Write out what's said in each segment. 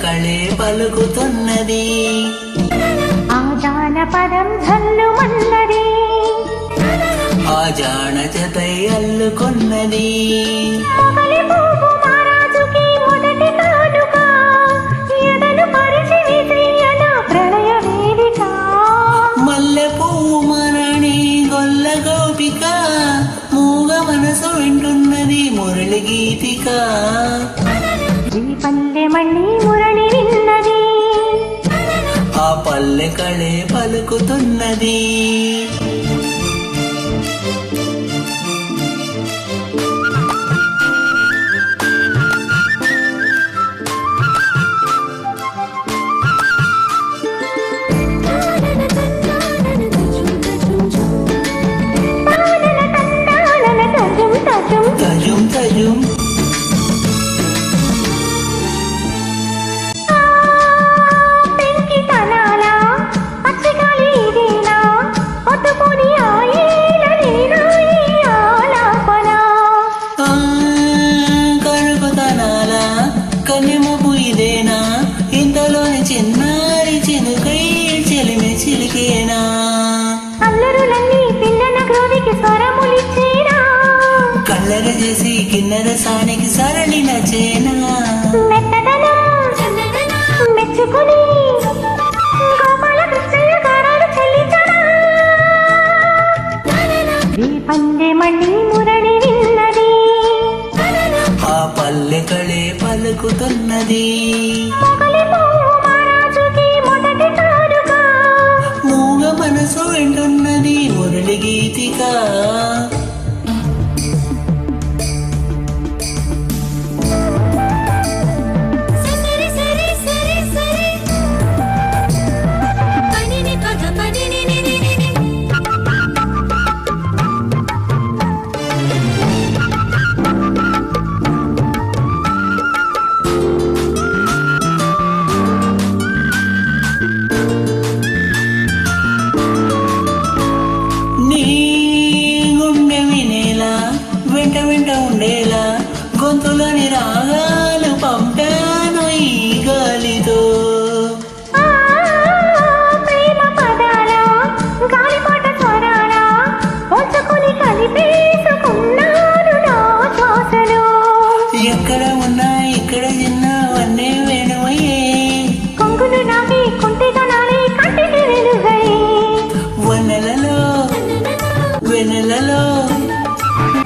కళే పలుకుతున్నది ఆ జానపదం జల్లుమన్నది ఆ జాన జతై అల్లుకున్నది మొగలి పువ్వు మహారాజుకి మొదటి కానుక ఎదను పరిచి విజయన ప్రళయ వేదిక మల్లె పువ్వు మరణి గొల్ల గోపిక మూగ మనసు వింటున్నది మురళి గీతిక ఈ పల్లె మళ్ళీ మురళి విన్నది ఆ పల్లె కళే పలుకుతున్నది తజుం తజుం కరుకుతనాలా కనిమపు ఇదేనా ఇంతలోని చిన్నారి చినుకై చెలిమి చిలికేనా అల్లరులన్నీ పిల్లల క్రోధికి స్వరములిచ్చేనా కల్లర చేసి కిన్నర సానికి సరళి నచేనా మెత్తదనం మెచ్చుకుని గోపాల కృష్ణయ్య గారాలు చెల్లించనా ఈ పల్లె మళ్ళీ మురళి విన్నది ఆ పల్లె కళే పలుకుతున్నది మొగలి పువ్వు మహారాజుకి మొదటి కానుక మూగ మనసు వింటున్నది మురళి గీతిక నీ గుండె వినేలా వెంట వెంట ఉండేలా గొంతులోని రాగాలు పంపాను ఈ గాలితో ప్రేమ పదాల గాలిపాట స్వరాల పోల్చుకుని కలిపేసుకున్నాను నా శ్వాసలో ఎక్కడ ఉన్నా ఇక్కడ చిన్నవన్నీ వేణువయ్యే కొంగులు నాకి కుంటిగా నాని కంటికి వెలుగై వనలలో వెనలలో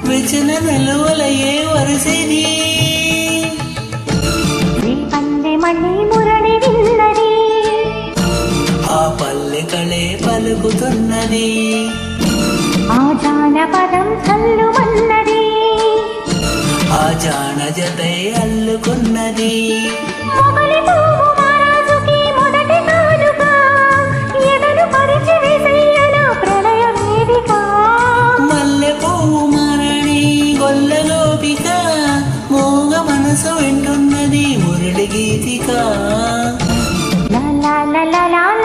వెచ్చన నిలువలయ్యే వరసిది ఈ పల్లె మళ్ళీ మురళి విన్నది ఆ పల్లె కళే పలుకుతున్నది ఆ జానపదం చల్లుమన్నది ఆ జాన జతై అల్లుకున్నది మొగలి పువ్వు మహారాజుకి మొదటి కానుక ఎదను పరిచి విజయన ప్రళయ వేదిక మల్లె పువ్వు మరణి గొల్ల గోపిక మూగ మనసు వింటున్నది మురళి గీతిక లా లా లా లా లా